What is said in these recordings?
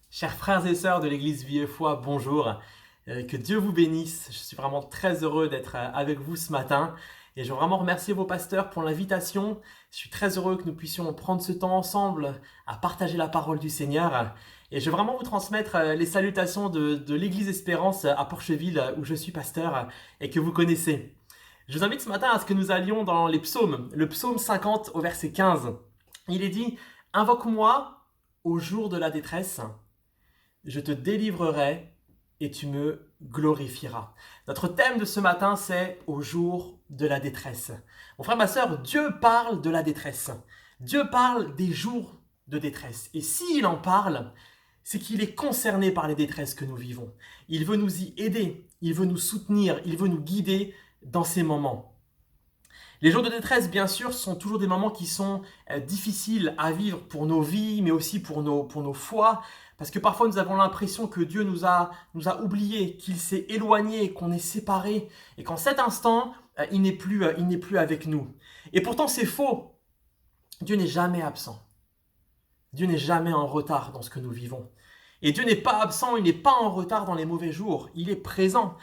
Chers frères et sœurs de l'église Vie et Foi, bonjour. Que Dieu vous bénisse. Je suis vraiment très heureux d'être avec vous ce matin. Et je veux vraiment remercier vos pasteurs pour l'invitation. Je suis très heureux que nous puissions prendre ce temps ensemble à partager la parole du Seigneur. Et je veux vraiment vous transmettre les salutations de l'église Espérance à Porcheville, où je suis pasteur et que vous connaissez. Je vous invite ce matin à ce que nous allions dans les psaumes. Le psaume 50 au verset 15. Il est dit « Invoque-moi au jour de la détresse. Je te délivrerai et tu me glorifieras. » Notre thème de ce matin, c'est au jour de la détresse. Mon frère, ma sœur, Dieu parle de la détresse. Dieu parle des jours de détresse. Et s'il en parle, c'est qu'il est concerné par les détresses que nous vivons. Il veut nous y aider, il veut nous soutenir, il veut nous guider dans ces moments. Les jours de détresse, bien sûr, sont toujours des moments qui sont difficiles à vivre pour nos vies, mais aussi pour nos foi, parce que parfois nous avons l'impression que Dieu nous a oubliés, qu'il s'est éloigné, qu'on est séparés, et qu'en cet instant, il n'est plus avec nous. Et pourtant, c'est faux. Dieu n'est jamais absent. Dieu n'est jamais en retard dans ce que nous vivons. Et Dieu n'est pas absent, il n'est pas en retard dans les mauvais jours, il est présent.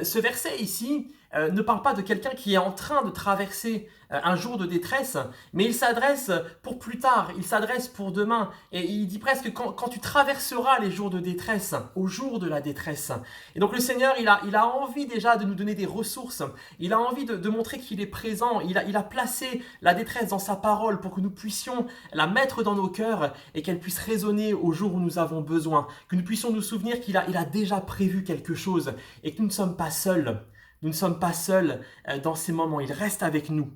Ce verset ici ne parle pas de quelqu'un qui est en train de traverser un jour de détresse, mais il s'adresse pour plus tard, il s'adresse pour demain. Et il dit presque quand tu traverseras les jours de détresse, au jour de la détresse. Et donc le Seigneur, il a envie déjà de nous donner des ressources, il a envie de montrer qu'il est présent, il a placé la détresse dans sa parole pour que nous puissions la mettre dans nos cœurs et qu'elle puisse résonner au jour où nous avons besoin, que nous puissions nous souvenir qu'il a déjà prévu quelque chose et que nous ne sommes pas seuls. Nous ne sommes pas seuls dans ces moments, il reste avec nous.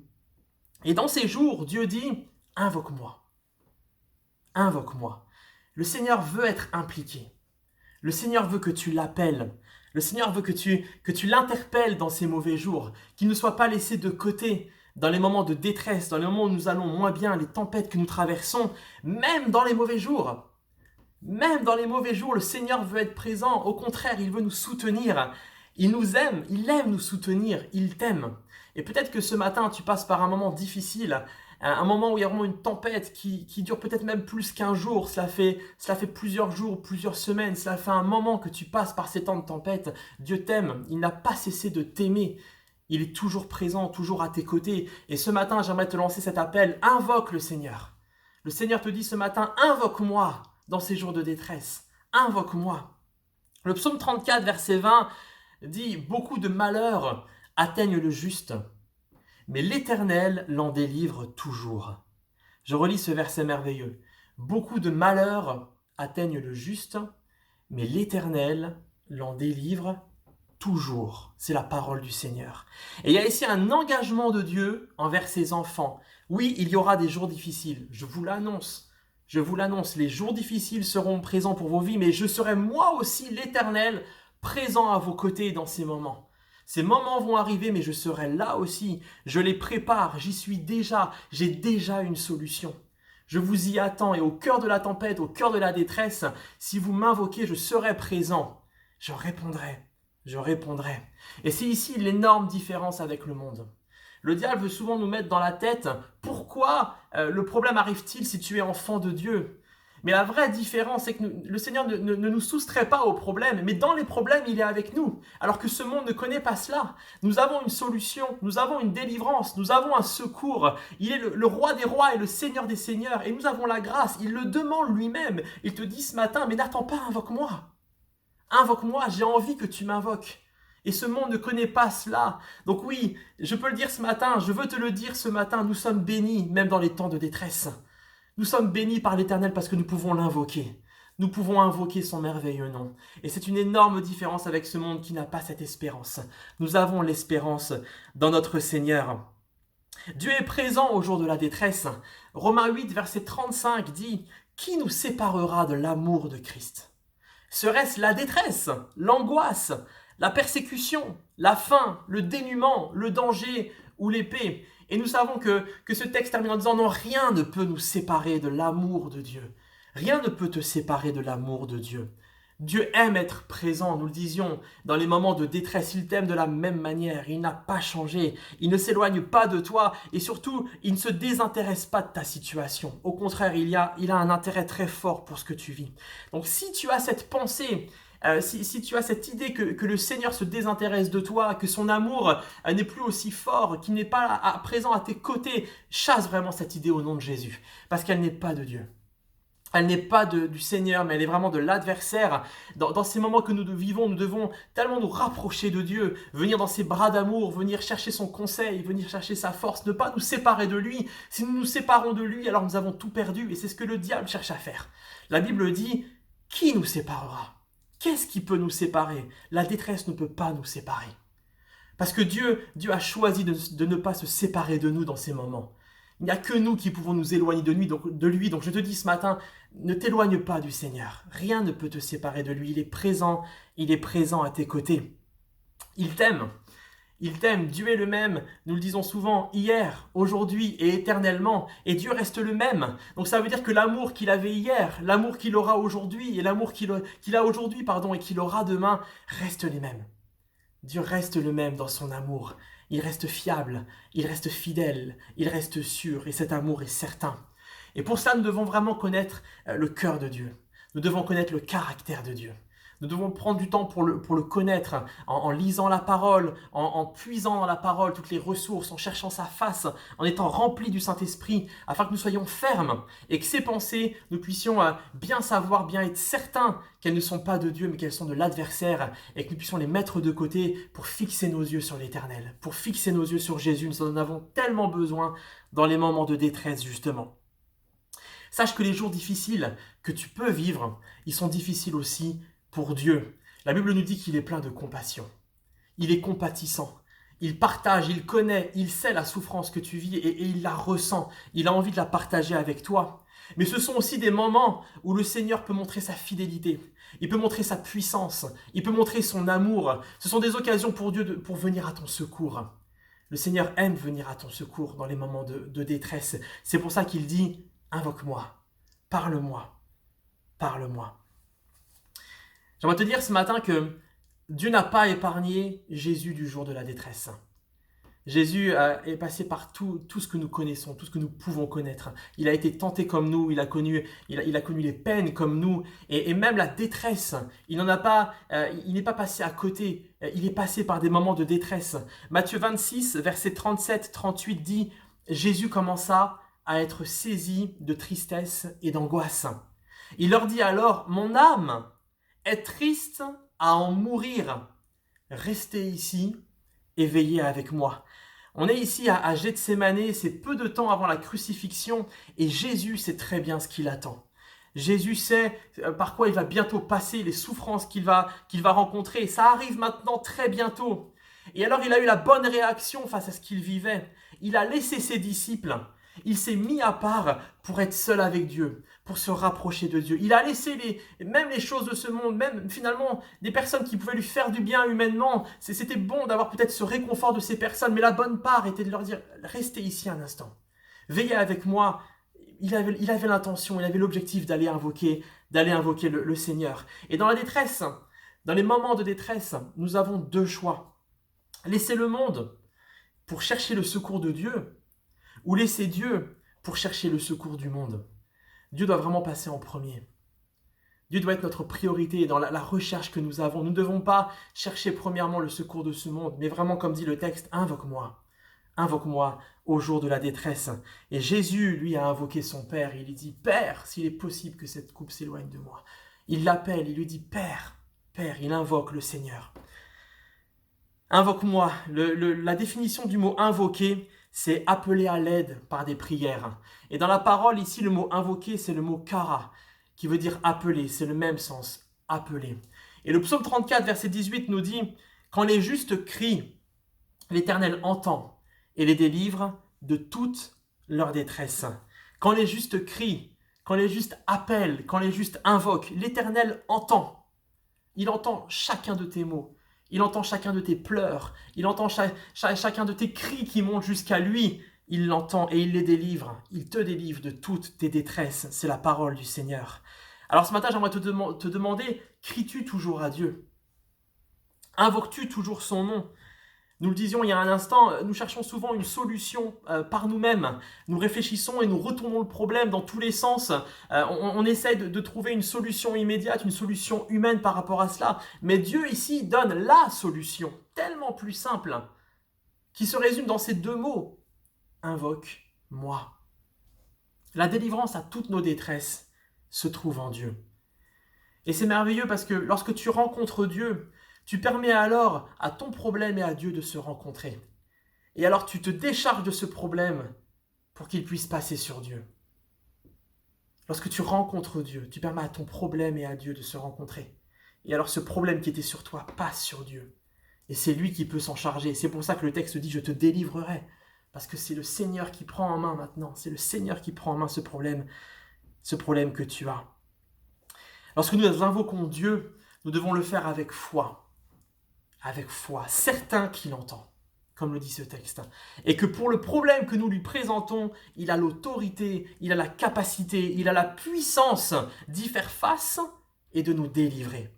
Et dans ces jours, Dieu dit « Invoque-moi, invoque-moi ». Le Seigneur veut être impliqué. Le Seigneur veut que tu l'appelles. Le Seigneur veut que tu l'interpelles dans ces mauvais jours, qu'il ne soit pas laissé de côté dans les moments de détresse, dans les moments où nous allons moins bien, les tempêtes que nous traversons, même dans les mauvais jours. Même dans les mauvais jours, le Seigneur veut être présent. Au contraire, il veut nous soutenir. Il nous aime, il aime nous soutenir, il t'aime. Et peut-être que ce matin, tu passes par un moment difficile, un moment où il y a vraiment une tempête qui dure peut-être même plus qu'un jour. Cela fait plusieurs jours, plusieurs semaines, cela fait un moment que tu passes par ces temps de tempête. Dieu t'aime, il n'a pas cessé de t'aimer. Il est toujours présent, toujours à tes côtés. Et ce matin, j'aimerais te lancer cet appel, invoque le Seigneur. Le Seigneur te dit ce matin, invoque-moi dans ces jours de détresse. Invoque-moi. Le psaume 34, verset 20, dit « Beaucoup de malheurs atteignent le juste, mais l'Éternel l'en délivre toujours. » Je relis ce verset merveilleux. « Beaucoup de malheurs atteignent le juste, mais l'Éternel l'en délivre toujours. » C'est la parole du Seigneur. Et il y a ici un engagement de Dieu envers ses enfants. Oui, il y aura des jours difficiles, je vous l'annonce. Je vous l'annonce, les jours difficiles seront présents pour vos vies, mais je serai moi aussi l'Éternel présent à vos côtés dans ces moments. Ces moments vont arriver, mais je serai là aussi. Je les prépare, j'y suis déjà, j'ai déjà une solution. Je vous y attends et au cœur de la tempête, au cœur de la détresse, si vous m'invoquez, je serai présent. Je répondrai, je répondrai. Et c'est ici l'énorme différence avec le monde. Le diable veut souvent nous mettre dans la tête « Pourquoi le problème arrive-t-il si tu es enfant de Dieu ?» Mais la vraie différence, c'est que le Seigneur ne nous soustrait pas aux problèmes, mais dans les problèmes, il est avec nous. Alors que ce monde ne connaît pas cela. Nous avons une solution, nous avons une délivrance, nous avons un secours. Il est le roi des rois et le Seigneur des seigneurs, et nous avons la grâce. Il le demande lui-même. Il te dit ce matin, mais n'attends pas, invoque-moi. Invoque-moi, j'ai envie que tu m'invoques. Et ce monde ne connaît pas cela. Donc oui, je peux le dire ce matin, je veux te le dire ce matin, nous sommes bénis, même dans les temps de détresse. Nous sommes bénis par l'Éternel parce que nous pouvons l'invoquer. Nous pouvons invoquer son merveilleux nom. Et c'est une énorme différence avec ce monde qui n'a pas cette espérance. Nous avons l'espérance dans notre Seigneur. Dieu est présent au jour de la détresse. Romains 8, verset 35 dit « Qui nous séparera de l'amour de Christ ? Serait-ce la détresse, l'angoisse, la persécution, la faim, le dénuement, le danger ou l'épée ?» Et nous savons que ce texte termine en disant « Non, rien ne peut nous séparer de l'amour de Dieu. Rien ne peut te séparer de l'amour de Dieu. Dieu aime être présent, nous le disions, dans les moments de détresse. Il t'aime de la même manière. Il n'a pas changé. Il ne s'éloigne pas de toi et surtout, il ne se désintéresse pas de ta situation. Au contraire, il a un intérêt très fort pour ce que tu vis. Donc si tu as cette pensée, si tu as cette idée que le Seigneur se désintéresse de toi, que son amour n'est plus aussi fort, qu'il n'est pas présent à tes côtés, chasse vraiment cette idée au nom de Jésus, parce qu'elle n'est pas de Dieu. Elle n'est pas du Seigneur, mais elle est vraiment de l'adversaire. Dans ces moments que nous vivons, nous devons tellement nous rapprocher de Dieu, venir dans ses bras d'amour, venir chercher son conseil, venir chercher sa force, ne pas nous séparer de lui. Si nous nous séparons de lui, alors nous avons tout perdu, et c'est ce que le diable cherche à faire. La Bible dit, qui nous séparera ? Qu'est-ce qui peut nous séparer ? La détresse ne peut pas nous séparer. Parce que Dieu a choisi de ne pas se séparer de nous dans ces moments. Il n'y a que nous qui pouvons nous éloigner de lui. Donc je te dis ce matin, ne t'éloigne pas du Seigneur. Rien ne peut te séparer de lui. Il est présent à tes côtés. Il t'aime. Il t'aime. Dieu est le même, nous le disons souvent, hier, aujourd'hui et éternellement. Et Dieu reste le même. Donc ça veut dire que l'amour qu'il avait hier, l'amour qu'il aura aujourd'hui et l'amour qu'il a aujourd'hui, et qu'il aura demain, restent les mêmes. Dieu reste le même dans son amour. Il reste fiable, il reste fidèle, il reste sûr, et cet amour est certain. Et pour cela, nous devons vraiment connaître le cœur de Dieu. Nous devons connaître le caractère de Dieu. Nous devons prendre du temps pour le connaître, en lisant la parole, en puisant dans la parole toutes les ressources, en cherchant sa face, en étant remplis du Saint-Esprit, afin que nous soyons fermes et que ces pensées, nous puissions bien savoir, bien être certains qu'elles ne sont pas de Dieu, mais qu'elles sont de l'adversaire, et que nous puissions les mettre de côté pour fixer nos yeux sur l'Éternel, pour fixer nos yeux sur Jésus. Nous en avons tellement besoin dans les moments de détresse, justement. Sache que les jours difficiles que tu peux vivre, ils sont difficiles aussi pour Dieu. La Bible nous dit qu'il est plein de compassion. Il est compatissant. Il partage, il connaît, il sait la souffrance que tu vis et il la ressent. Il a envie de la partager avec toi. Mais ce sont aussi des moments où le Seigneur peut montrer sa fidélité. Il peut montrer sa puissance. Il peut montrer son amour. Ce sont des occasions pour Dieu pour venir à ton secours. Le Seigneur aime venir à ton secours dans les moments de détresse. C'est pour ça qu'il dit « Invoque-moi, parle-moi, parle-moi ». J'aimerais te dire ce matin que Dieu n'a pas épargné Jésus du jour de la détresse. Jésus est passé par tout ce que nous connaissons, tout ce que nous pouvons connaître. Il a été tenté comme nous, il a connu les peines comme nous, et même la détresse. Il n'est pas passé à côté, il est passé par des moments de détresse. Matthieu 26, verset 37-38 dit « Jésus commença à être saisi de tristesse et d'angoisse. Il leur dit alors « Mon âme est triste à en mourir. Restez ici et veillez avec moi. » On est ici à Gethsémanée, c'est peu de temps avant la crucifixion et Jésus sait très bien ce qu'il attend. Jésus sait par quoi il va bientôt passer, les souffrances qu'il va rencontrer. Ça arrive maintenant très bientôt. Et alors il a eu la bonne réaction face à ce qu'il vivait. Il a laissé ses disciples. Il s'est mis à part pour être seul avec Dieu, pour se rapprocher de Dieu. Il a laissé même les choses de ce monde, même finalement des personnes qui pouvaient lui faire du bien humainement. C'était bon d'avoir peut-être ce réconfort de ces personnes, mais la bonne part était de leur dire « Restez ici un instant, veillez avec moi ». Il avait l'intention, il avait l'objectif d'aller invoquer le Seigneur. Et dans la détresse, dans les moments de détresse, nous avons deux choix. Laisser le monde pour chercher le secours de Dieu, ou laisser Dieu pour chercher le secours du monde. Dieu doit vraiment passer en premier. Dieu doit être notre priorité dans la recherche que nous avons. Nous ne devons pas chercher premièrement le secours de ce monde, mais vraiment, comme dit le texte, invoque-moi. Invoque-moi au jour de la détresse. Et Jésus, lui, a invoqué son Père. Il lui dit, Père, s'il est possible que cette coupe s'éloigne de moi. Il l'appelle, il lui dit, Père, Père, il invoque le Seigneur. Invoque-moi. La définition du mot invoquer, c'est appeler à l'aide par des prières. Et dans la parole, ici, le mot invoquer, c'est le mot kara, qui veut dire appeler. C'est le même sens, appeler. Et le psaume 34, verset 18 nous dit « Quand les justes crient, l'Éternel entend et les délivre de toute leur détresse. » Quand les justes crient, quand les justes appellent, quand les justes invoquent, l'Éternel entend. Il entend chacun de tes mots. Il entend chacun de tes pleurs, il entend chacun de tes cris qui montent jusqu'à lui. Il l'entend et il les délivre. Il te délivre de toutes tes détresses. C'est la parole du Seigneur. Alors ce matin, j'aimerais te demander, cries-tu toujours à Dieu? Invoques-tu toujours son nom? Nous le disions il y a un instant, nous cherchons souvent une solution par nous-mêmes. Nous réfléchissons et nous retournons le problème dans tous les sens. On essaie de trouver une solution immédiate, une solution humaine par rapport à cela. Mais Dieu ici donne la solution, tellement plus simple, qui se résume dans ces deux mots. Invoque-moi. La délivrance à toutes nos détresses se trouve en Dieu. Et c'est merveilleux parce que lorsque tu rencontres Dieu, tu permets alors à ton problème et à Dieu de se rencontrer. Et alors tu te décharges de ce problème pour qu'il puisse passer sur Dieu. Lorsque tu rencontres Dieu, tu permets à ton problème et à Dieu de se rencontrer. Et alors ce problème qui était sur toi passe sur Dieu. Et c'est lui qui peut s'en charger. C'est pour ça que le texte dit « je te délivrerai ». Parce que c'est le Seigneur qui prend en main maintenant. C'est le Seigneur qui prend en main ce problème que tu as. Lorsque nous invoquons Dieu, nous devons le faire avec foi. Avec foi, certain qu'il entend, comme le dit ce texte. Et que pour le problème que nous lui présentons, il a l'autorité, il a la capacité, il a la puissance d'y faire face et de nous délivrer.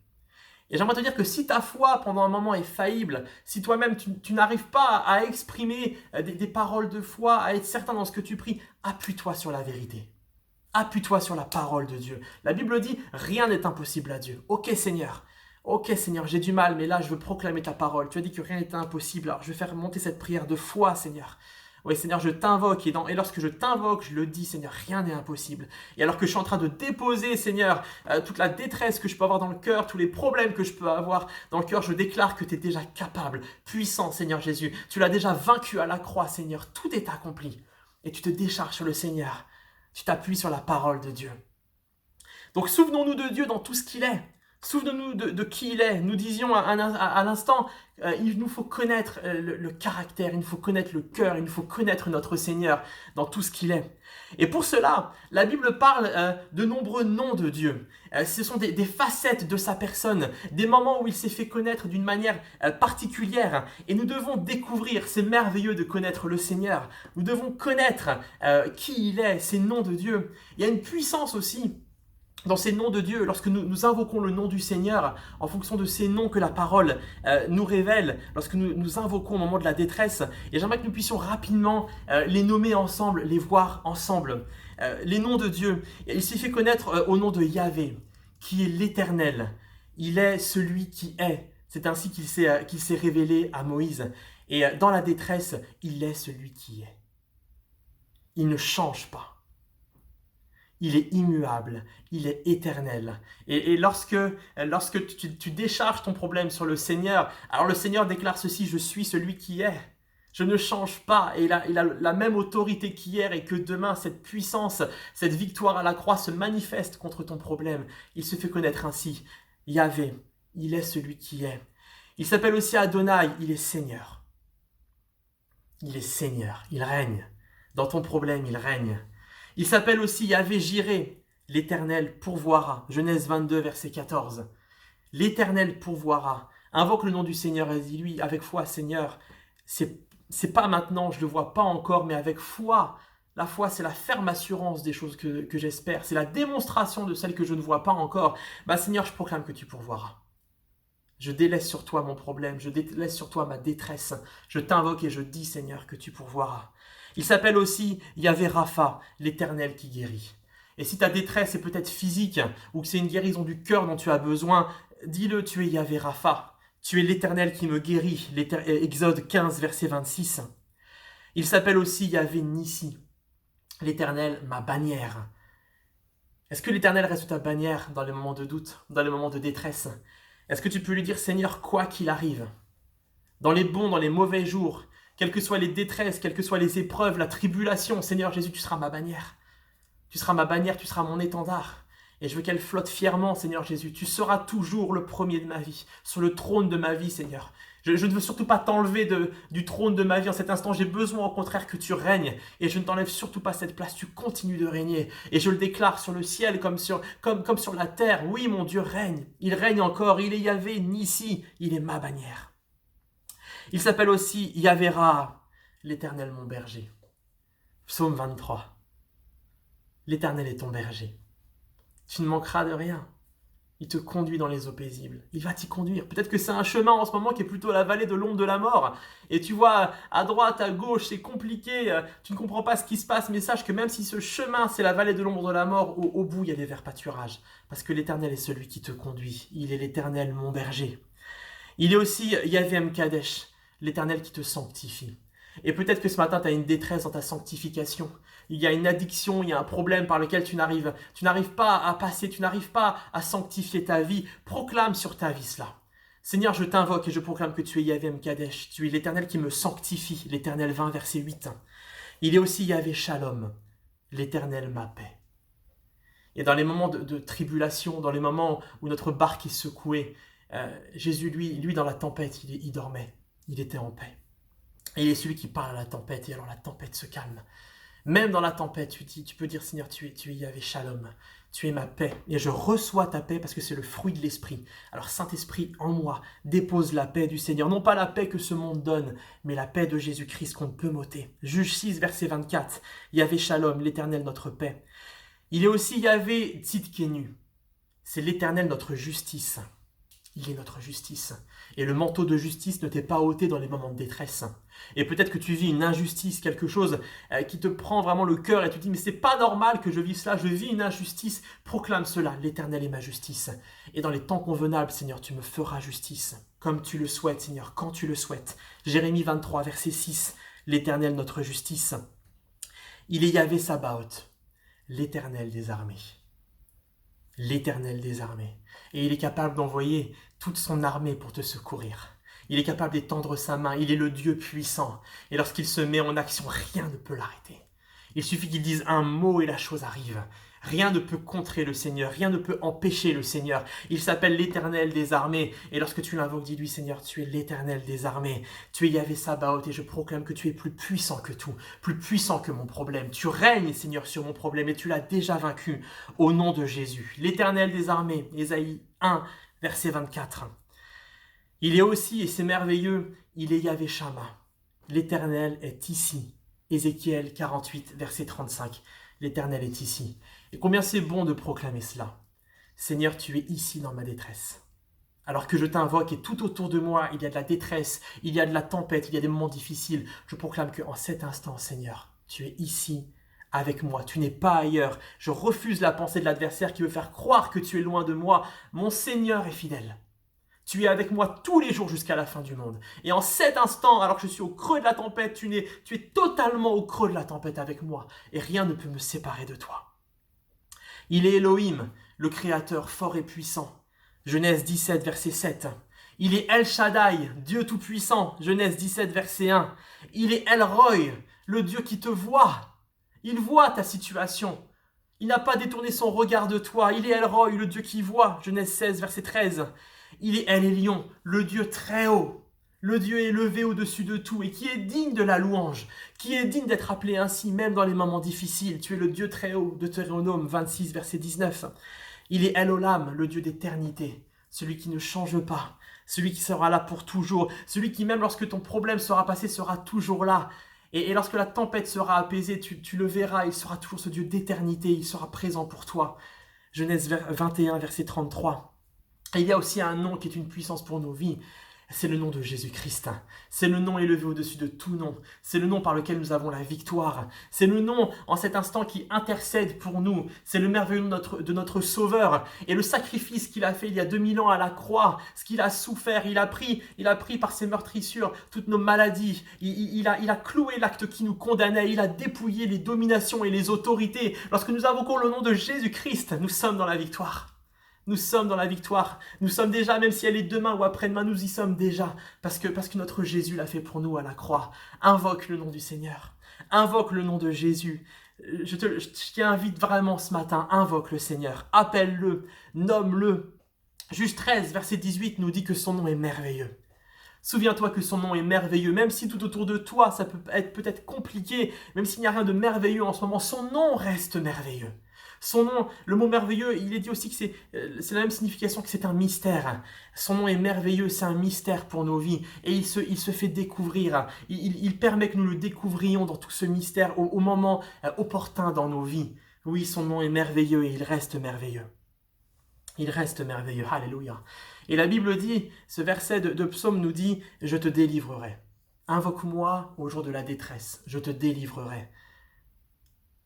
Et j'aimerais te dire que si ta foi pendant un moment est faillible, si toi-même tu n'arrives pas à exprimer des paroles de foi, à être certain dans ce que tu pries, appuie-toi sur la vérité. Appuie-toi sur la parole de Dieu. La Bible dit, rien n'est impossible à Dieu. Ok Seigneur, j'ai du mal, mais là je veux proclamer ta parole. Tu as dit que rien n'était impossible, alors je vais faire monter cette prière de foi Seigneur. Oui Seigneur, je t'invoque et lorsque je t'invoque, je le dis Seigneur, rien n'est impossible. Et alors que je suis en train de déposer Seigneur, toute la détresse que je peux avoir dans le cœur, tous les problèmes que je peux avoir dans le cœur, je déclare que tu es déjà capable, puissant Seigneur Jésus. Tu l'as déjà vaincu à la croix Seigneur, tout est accompli. Et tu te décharges sur le Seigneur, tu t'appuies sur la parole de Dieu. Donc souvenons-nous de Dieu dans tout ce qu'il est. Souvenons-nous de qui il est. Nous disions à l'instant, il nous faut connaître le caractère, il nous faut connaître le cœur, il nous faut connaître notre Seigneur dans tout ce qu'il est. Et pour cela, la Bible parle de nombreux noms de Dieu. Ce sont des facettes de sa personne, des moments où il s'est fait connaître d'une manière particulière. Et nous devons découvrir, c'est merveilleux de connaître le Seigneur. Nous devons connaître qui il est, ces noms de Dieu. Il y a une puissance aussi dans ces noms de Dieu, lorsque nous invoquons le nom du Seigneur, en fonction de ces noms que la parole nous révèle, lorsque nous invoquons au moment de la détresse, et j'aimerais que nous puissions rapidement les nommer ensemble, les voir ensemble. Les noms de Dieu, il s'est fait connaître au nom de Yahvé, qui est l'Éternel. Il est celui qui est. C'est ainsi qu'il s'est révélé à Moïse. Et dans la détresse, il est celui qui est. Il ne change pas. Il est immuable, il est éternel. Et lorsque tu décharges ton problème sur le Seigneur, alors le Seigneur déclare ceci, je suis celui qui est. Je ne change pas. Et il a la même autorité qu'hier et que demain, cette puissance, cette victoire à la croix se manifeste contre ton problème. Il se fait connaître ainsi. Yahvé, il est celui qui est. Il s'appelle aussi Adonai, il est Seigneur. Il est Seigneur, il règne. Dans ton problème, il règne. Il s'appelle aussi Yahvé Jiré, l'Éternel pourvoira. Genèse 22, verset 14. L'Éternel pourvoira. Invoque le nom du Seigneur et dis-lui avec foi, Seigneur, c'est pas maintenant, je le vois pas encore, mais avec foi. La foi, c'est la ferme assurance des choses que j'espère. C'est la démonstration de celles que je ne vois pas encore. Seigneur, je proclame que tu pourvoiras. Je délaisse sur toi mon problème, je délaisse sur toi ma détresse. Je t'invoque et je dis, Seigneur, que tu pourvoiras. Il s'appelle aussi Yahvé Rapha, l'Éternel qui guérit. Et si ta détresse est peut-être physique ou que c'est une guérison du cœur dont tu as besoin, dis-le, tu es Yahvé Rapha. Tu es l'Éternel qui me guérit. Exode 15, verset 26. Il s'appelle aussi Yahvé Nissi, l'Éternel, ma bannière. Est-ce que l'Éternel reste ta bannière dans les moments de doute, dans les moments de détresse? Est-ce que tu peux lui dire, Seigneur, quoi qu'il arrive, dans les bons, dans les mauvais jours, quelles que soient les détresses, quelles que soient les épreuves, la tribulation, Seigneur Jésus, tu seras ma bannière. Tu seras ma bannière, tu seras mon étendard. Et je veux qu'elle flotte fièrement, Seigneur Jésus. Tu seras toujours le premier de ma vie, sur le trône de ma vie, Seigneur. Je ne veux surtout pas t'enlever du trône de ma vie en cet instant. J'ai besoin au contraire que tu règnes. Et je ne t'enlève surtout pas cette place. Tu continues de régner. Et je le déclare sur le ciel comme sur la terre. Oui, mon Dieu règne. Il règne encore. Il est Yahvé Nissi. Il est ma bannière. Il s'appelle aussi Yahvé Ra, l'Éternel mon berger. Psaume 23. L'Éternel est ton berger. Tu ne manqueras de rien. Il te conduit dans les eaux paisibles. Il va t'y conduire. Peut-être que c'est un chemin en ce moment qui est plutôt la vallée de l'ombre de la mort. Et tu vois, à droite, à gauche, c'est compliqué. Tu ne comprends pas ce qui se passe. Mais sache que même si ce chemin, c'est la vallée de l'ombre de la mort, au bout, il y a des verts pâturages. Parce que l'Éternel est celui qui te conduit. Il est l'Éternel, mon berger. Il est aussi Yahvé Kadesh, l'Éternel qui te sanctifie. Et peut-être que ce matin, tu as une détresse dans ta sanctification. Il y a une addiction, il y a un problème par lequel tu n'arrives pas à passer, tu n'arrives pas à sanctifier ta vie. Proclame sur ta vie cela. Seigneur, je t'invoque et je proclame que tu es Yahvé Kadesh. Tu es l'Éternel qui me sanctifie. L'Éternel 20, verset 8. Il est aussi Yahvé Shalom, l'Éternel ma paix. Et dans les moments de tribulation, dans les moments où notre barque est secouée, Jésus, lui, dans la tempête, il dormait. Il était en paix. Et il est celui qui parle à la tempête, et alors la tempête se calme. Même dans la tempête, tu peux dire, Seigneur, tu es Yahvé Shalom, tu es ma paix, et je reçois ta paix parce que c'est le fruit de l'Esprit. Alors Saint-Esprit, en moi, dépose la paix du Seigneur. Non pas la paix que ce monde donne, mais la paix de Jésus-Christ qu'on ne peut m'ôter. Juge 6, verset 24, Yahvé Shalom, l'Éternel notre paix. Il est aussi Yahvé Tzidkenu, c'est l'Éternel notre justice. Il est notre justice. Et le manteau de justice ne t'est pas ôté dans les moments de détresse. Et peut-être que tu vis une injustice, quelque chose qui te prend vraiment le cœur et tu te dis mais c'est pas normal que je vive cela, je vis une injustice. Proclame cela, l'Éternel est ma justice. Et dans les temps convenables, Seigneur, tu me feras justice. Comme tu le souhaites, Seigneur, quand tu le souhaites. Jérémie 23, verset 6, l'Éternel notre justice. Il est Yahvé Sabaoth, l'Éternel des armées. L'Éternel des armées. Et il est capable d'envoyer toute son armée pour te secourir. Il est capable d'étendre sa main. Il est le Dieu puissant. Et lorsqu'il se met en action, rien ne peut l'arrêter. Il suffit qu'il dise un mot et la chose arrive. Rien ne peut contrer le Seigneur. Rien ne peut empêcher le Seigneur. Il s'appelle l'Éternel des armées. Et lorsque tu l'invoques, dis-lui, Seigneur, tu es l'Éternel des armées. Tu es Yahvé Sabaoth et je proclame que tu es plus puissant que tout. Plus puissant que mon problème. Tu règnes, Seigneur, sur mon problème et tu l'as déjà vaincu au nom de Jésus. L'Éternel des armées. Ésaïe 1, verset 24. Il est aussi, et c'est merveilleux, il est Yahvé Shammah. L'Éternel est ici. Ézéchiel 48, verset 35. L'Éternel est ici. Et combien c'est bon de proclamer cela. Seigneur, tu es ici dans ma détresse. Alors que je t'invoque et tout autour de moi, il y a de la détresse, il y a de la tempête, il y a des moments difficiles. Je proclame qu'en cet instant, Seigneur, tu es ici avec moi. Tu n'es pas ailleurs. Je refuse la pensée de l'adversaire qui veut faire croire que tu es loin de moi. Mon Seigneur est fidèle. Tu es avec moi tous les jours jusqu'à la fin du monde. Et en cet instant, alors que je suis au creux de la tempête, tu es totalement au creux de la tempête avec moi. Et rien ne peut me séparer de toi. Il est Elohim, le Créateur fort et puissant. Genèse 17, verset 7. Il est El Shaddai, Dieu tout-puissant. Genèse 17, verset 1. Il est El Roi, le Dieu qui te voit. Il voit ta situation. Il n'a pas détourné son regard de toi. Il est El Roi, le Dieu qui voit. Genèse 16, verset 13. Il est El Elyon, le Dieu très haut. Le Dieu élevé au-dessus de tout et qui est digne de la louange, qui est digne d'être appelé ainsi même dans les moments difficiles. Tu es le Dieu très haut, Deutéronome 26, verset 19. Il est El Olam, le Dieu d'éternité, celui qui ne change pas, celui qui sera là pour toujours, celui qui même lorsque ton problème sera passé sera toujours là. Et lorsque la tempête sera apaisée, tu le verras, il sera toujours ce Dieu d'éternité, il sera présent pour toi. Genèse 21, verset 33. Et il y a aussi un nom qui est une puissance pour nos vies. C'est le nom de Jésus-Christ. C'est le nom élevé au-dessus de tout nom. C'est le nom par lequel nous avons la victoire. C'est le nom en cet instant qui intercède pour nous. C'est le merveilleux de notre Sauveur. Et le sacrifice qu'il a fait il y a 2000 ans à la croix, ce qu'il a souffert, il a pris par ses meurtrissures toutes nos maladies. Il a cloué l'acte qui nous condamnait. Il a dépouillé les dominations et les autorités. Lorsque nous invoquons le nom de Jésus-Christ, nous sommes dans la victoire. Nous sommes dans la victoire. Nous sommes déjà, même si elle est demain ou après-demain, nous y sommes déjà. Parce que notre Jésus l'a fait pour nous à la croix. Invoque le nom du Seigneur. Invoque le nom de Jésus. Je t'invite vraiment ce matin, invoque le Seigneur. Appelle-le, nomme-le. Juge 13, verset 18 nous dit que son nom est merveilleux. Souviens-toi que son nom est merveilleux, même si tout autour de toi, ça peut être peut-être compliqué, même s'il n'y a rien de merveilleux en ce moment, son nom reste merveilleux. Son nom, le mot merveilleux, il est dit aussi que c'est la même signification que c'est un mystère. Son nom est merveilleux, c'est un mystère pour nos vies. Et il se fait découvrir. Il permet que nous le découvrions dans tout ce mystère au moment opportun dans nos vies. Oui, son nom est merveilleux et il reste merveilleux. Il reste merveilleux. Alléluia. Et la Bible dit, ce verset de Psaume nous dit, je te délivrerai. Invoque-moi au jour de la détresse, je te délivrerai.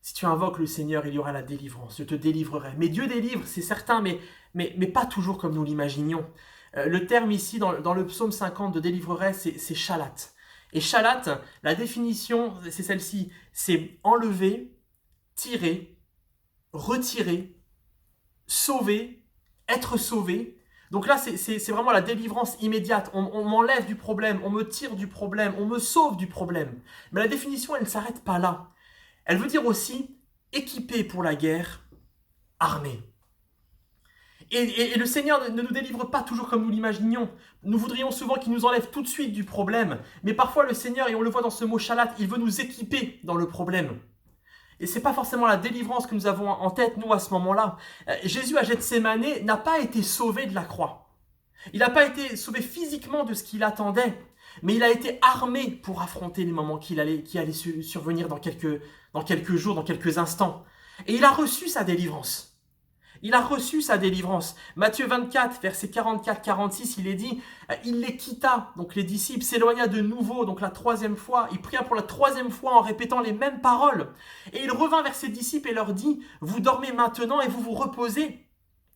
Si tu invoques le Seigneur, il y aura la délivrance, je te délivrerai. Mais Dieu délivre, c'est certain, mais pas toujours comme nous l'imaginions. Le terme ici, dans le psaume 50 de délivrerai, c'est shalat. Et shalat, la définition, c'est celle-ci, c'est enlever, tirer, retirer, sauver, être sauvé. Donc là, c'est vraiment la délivrance immédiate. On m'enlève du problème, on me tire du problème, on me sauve du problème. Mais la définition, elle ne s'arrête pas là. Elle veut dire aussi équipé pour la guerre, armé. Et le Seigneur ne nous délivre pas toujours comme nous l'imaginions. Nous voudrions souvent qu'il nous enlève tout de suite du problème. Mais parfois le Seigneur, et on le voit dans ce mot shalat, il veut nous équiper dans le problème. Et ce n'est pas forcément la délivrance que nous avons en tête, nous, à ce moment-là. Jésus à Gethsémane n'a pas été sauvé de la croix. Il n'a pas été sauvé physiquement de ce qu'il attendait. Mais il a été armé pour affronter les moments qui allaient survenir dans quelques jours, dans quelques instants. Et il a reçu sa délivrance. Il a reçu sa délivrance. Matthieu 24, versets 44-46, il est dit, il les quitta, donc les disciples, s'éloigna de nouveau, donc la troisième fois. Il pria pour la troisième fois en répétant les mêmes paroles. Et il revint vers ses disciples et leur dit, vous dormez maintenant et vous vous reposez.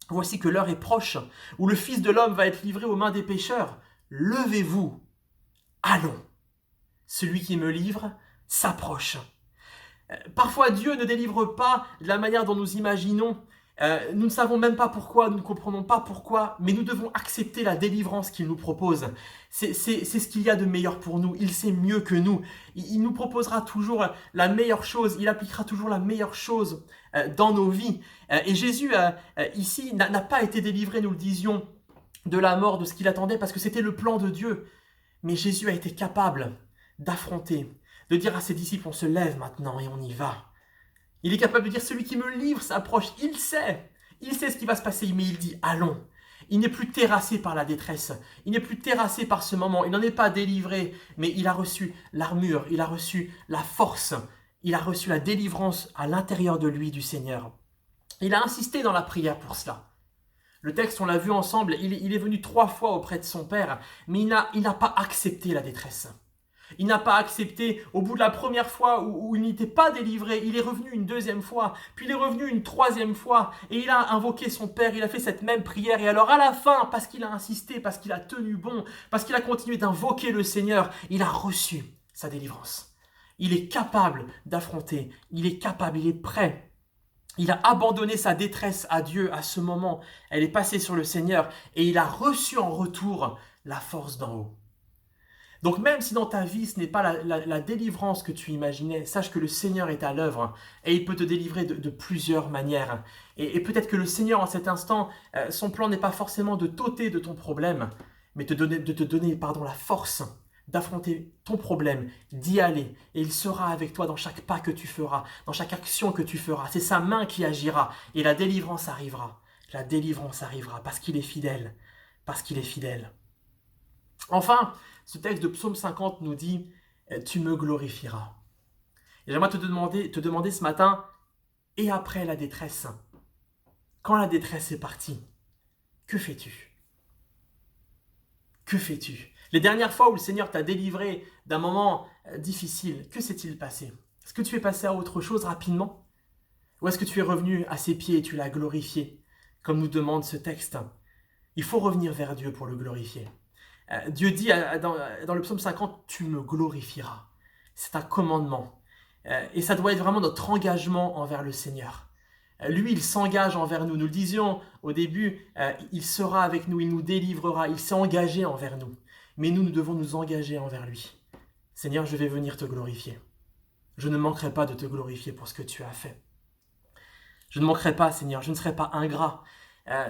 Voici que l'heure est proche, où le Fils de l'homme va être livré aux mains des pécheurs. Levez-vous, allons. Celui qui me livre s'approche. Parfois, Dieu ne délivre pas de la manière dont nous imaginons. Nous ne savons même pas pourquoi, nous ne comprenons pas pourquoi, mais nous devons accepter la délivrance qu'il nous propose. C'est ce qu'il y a de meilleur pour nous. Il sait mieux que nous. Il nous proposera toujours la meilleure chose. Il appliquera toujours la meilleure chose dans nos vies. Et Jésus, ici, n'a pas été délivré, nous le disions, de la mort, de ce qu'il attendait, parce que c'était le plan de Dieu. Mais Jésus a été capable d'affronter, de dire à ses disciples, on se lève maintenant et on y va. Il est capable de dire, celui qui me livre s'approche, il sait ce qui va se passer, mais il dit, allons. Il n'est plus terrassé par la détresse, il n'est plus terrassé par ce moment, il n'en est pas délivré, mais il a reçu l'armure, il a reçu la force, il a reçu la délivrance à l'intérieur de lui du Seigneur. Il a insisté dans la prière pour cela. Le texte, on l'a vu ensemble, il est venu 3 fois auprès de son Père, mais il n'a pas accepté la détresse. Il n'a pas accepté, au bout de la première fois où il n'était pas délivré, il est revenu une 2e fois, puis il est revenu une 3e fois, et il a invoqué son Père, il a fait cette même prière, et alors à la fin, parce qu'il a insisté, parce qu'il a tenu bon, parce qu'il a continué d'invoquer le Seigneur, il a reçu sa délivrance. Il est capable d'affronter, il est capable, il est prêt. Il a abandonné sa détresse à Dieu à ce moment, elle est passée sur le Seigneur, et il a reçu en retour la force d'en haut. Donc même si dans ta vie, ce n'est pas la délivrance que tu imaginais, sache que le Seigneur est à l'œuvre et il peut te délivrer de plusieurs manières. Et peut-être que le Seigneur, en cet instant, son plan n'est pas forcément de t'ôter de ton problème, mais de te donner la force d'affronter ton problème, d'y aller. Et il sera avec toi dans chaque pas que tu feras, dans chaque action que tu feras. C'est sa main qui agira et la délivrance arrivera. La délivrance arrivera parce qu'il est fidèle. Parce qu'il est fidèle. Enfin, ce texte de Psaume 50 nous dit « Tu me glorifieras ». Et j'aimerais te demander ce matin, et après la détresse, quand la détresse est partie, que fais-tu? Que fais-tu? Les dernières fois où le Seigneur t'a délivré d'un moment difficile, que s'est-il passé? Est-ce que tu es passé à autre chose rapidement? Ou est-ce que tu es revenu à ses pieds et tu l'as glorifié, comme nous demande ce texte? Il faut revenir vers Dieu pour le glorifier. Dieu dit dans le psaume 50, « Tu me glorifieras ». C'est un commandement. Et ça doit être vraiment notre engagement envers le Seigneur. Lui, il s'engage envers nous. Nous le disions au début, il sera avec nous, il nous délivrera, il s'est engagé envers nous. Mais nous devons nous engager envers lui. Seigneur, je vais venir te glorifier. Je ne manquerai pas de te glorifier pour ce que tu as fait. Je ne manquerai pas, Seigneur, je ne serai pas ingrat.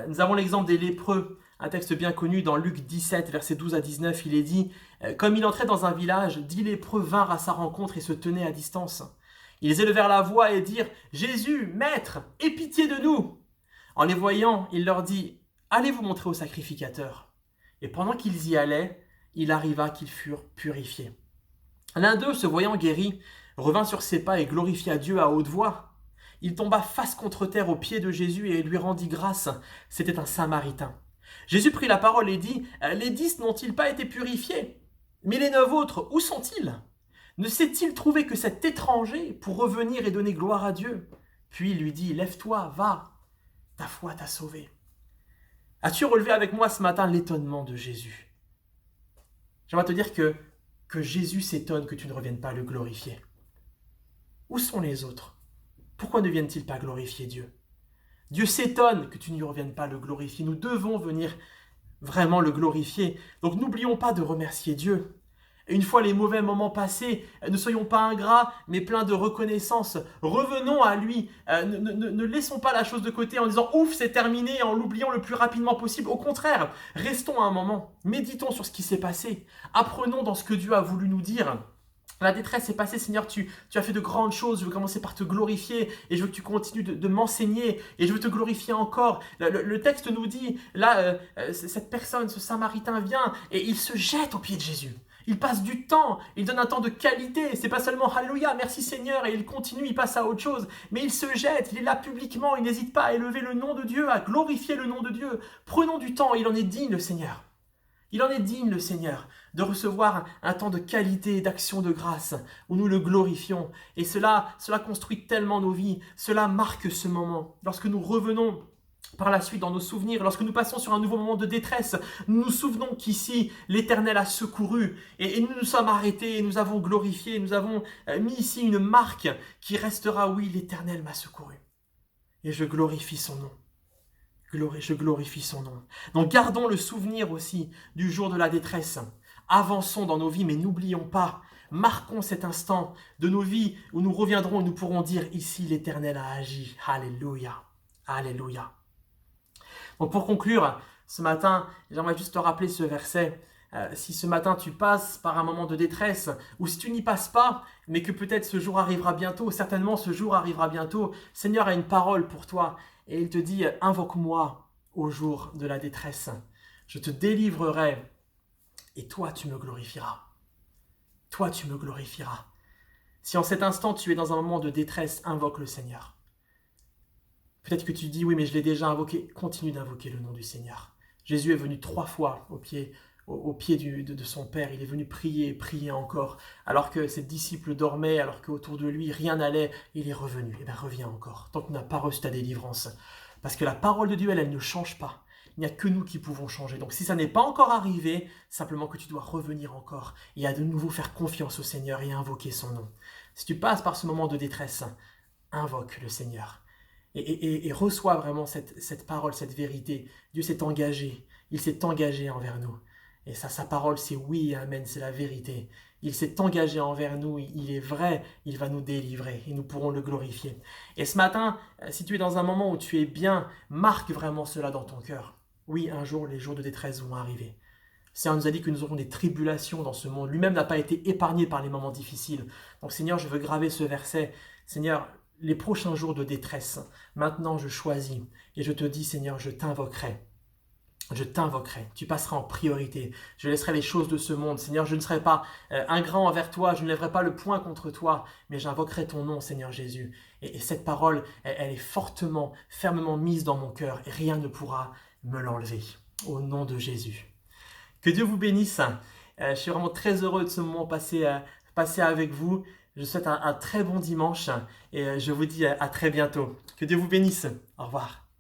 Nous avons l'exemple des lépreux, un texte bien connu dans Luc 17, versets 12 à 19, il est dit « Comme il entrait dans un village, 10 lépreux vinrent à sa rencontre et se tenaient à distance. Ils élevèrent la voix et dirent « Jésus, Maître, aie pitié de nous !» En les voyant, il leur dit « Allez vous montrer au sacrificateur. » Et pendant qu'ils y allaient, il arriva qu'ils furent purifiés. L'un d'eux, se voyant guéri, revint sur ses pas et glorifia Dieu à haute voix. Il tomba face contre terre aux pieds de Jésus et lui rendit grâce. C'était un Samaritain. Jésus prit la parole et dit, « Les 10 n'ont-ils pas été purifiés? Mais les 9 autres, où sont-ils? Ne s'est-il trouvé que cet étranger pour revenir et donner gloire à Dieu? » Puis il lui dit, « Lève-toi, va, ta foi t'a sauvé. » As-tu relevé avec moi ce matin l'étonnement de Jésus? J'aimerais te dire que Jésus s'étonne que tu ne reviennes pas le glorifier. Où sont les autres? Pourquoi ne viennent-ils pas glorifier Dieu? Dieu s'étonne que tu n'y reviennes pas le glorifier. Nous devons venir vraiment le glorifier. Donc n'oublions pas de remercier Dieu. Et une fois les mauvais moments passés, ne soyons pas ingrats, mais pleins de reconnaissance. Revenons à lui. Ne laissons pas la chose de côté en disant « Ouf, c'est terminé » et en l'oubliant le plus rapidement possible. Au contraire, restons un moment. Méditons sur ce qui s'est passé. Apprenons dans ce que Dieu a voulu nous dire. La détresse est passée, Seigneur, tu as fait de grandes choses, je veux commencer par te glorifier et je veux que tu continues de m'enseigner et je veux te glorifier encore. Le texte nous dit, là, cette personne, ce Samaritain vient et il se jette aux pieds de Jésus. Il passe du temps, il donne un temps de qualité, c'est pas seulement Alléluia, merci Seigneur, et il continue, il passe à autre chose, mais il se jette, il est là publiquement, il n'hésite pas à élever le nom de Dieu, à glorifier le nom de Dieu. Prenons du temps, il en est digne le Seigneur. Il en est digne, le Seigneur, de recevoir un temps de qualité et d'action de grâce où nous le glorifions. Et cela construit tellement nos vies, cela marque ce moment. Lorsque nous revenons par la suite dans nos souvenirs, lorsque nous passons sur un nouveau moment de détresse, nous nous souvenons qu'ici, l'Éternel a secouru et nous nous sommes arrêtés et nous avons glorifié, nous avons mis ici une marque qui restera, oui, l'Éternel m'a secouru. Et je glorifie son nom. Je glorifie son nom. Donc gardons le souvenir aussi du jour de la détresse. Avançons dans nos vies, mais n'oublions pas, marquons cet instant de nos vies où nous reviendrons et nous pourrons dire ici l'Éternel a agi. Alléluia. Alléluia. Donc pour conclure, ce matin, j'aimerais juste te rappeler ce verset. Si ce matin tu passes par un moment de détresse, ou si tu n'y passes pas, mais que peut-être ce jour arrivera bientôt, certainement ce jour arrivera bientôt, Seigneur a une parole pour toi. Et il te dit, invoque-moi au jour de la détresse. Je te délivrerai et toi tu me glorifieras. Toi tu me glorifieras. Si en cet instant tu es dans un moment de détresse, invoque le Seigneur. Peut-être que tu dis, oui mais je l'ai déjà invoqué. Continue d'invoquer le nom du Seigneur. Jésus est venu 3 fois au pied de son Père. Il est venu prier, prier encore. Alors que ses disciples dormaient, alors qu'autour de lui, rien n'allait, il est revenu. Eh bien, reviens encore, tant que tu n'as pas reçu ta délivrance. Parce que la parole de Dieu, elle ne change pas. Il n'y a que nous qui pouvons changer. Donc si ça n'est pas encore arrivé, simplement que tu dois revenir encore et à de nouveau faire confiance au Seigneur et invoquer son nom. Si tu passes par ce moment de détresse, invoque le Seigneur. Et reçois vraiment cette parole, cette vérité. Dieu s'est engagé. Il s'est engagé envers nous. Et ça, sa parole, c'est oui et amen, c'est la vérité. Il s'est engagé envers nous, il est vrai, il va nous délivrer et nous pourrons le glorifier. Et ce matin, si tu es dans un moment où tu es bien, marque vraiment cela dans ton cœur. Oui, un jour, les jours de détresse vont arriver. Le Seigneur nous a dit que nous aurons des tribulations dans ce monde. Lui-même n'a pas été épargné par les moments difficiles. Donc Seigneur, je veux graver ce verset. Seigneur, les prochains jours de détresse, maintenant je choisis et je te dis, Seigneur, je t'invoquerai. Je t'invoquerai, tu passeras en priorité, je laisserai les choses de ce monde. Seigneur, je ne serai pas ingrat envers toi, je ne lèverai pas le poing contre toi, mais j'invoquerai ton nom, Seigneur Jésus. Et cette parole, elle est fortement, fermement mise dans mon cœur et rien ne pourra me l'enlever. Au nom de Jésus. Que Dieu vous bénisse. Je suis vraiment très heureux de ce moment passé avec vous. Je vous souhaite un très bon dimanche et je vous dis à très bientôt. Que Dieu vous bénisse. Au revoir.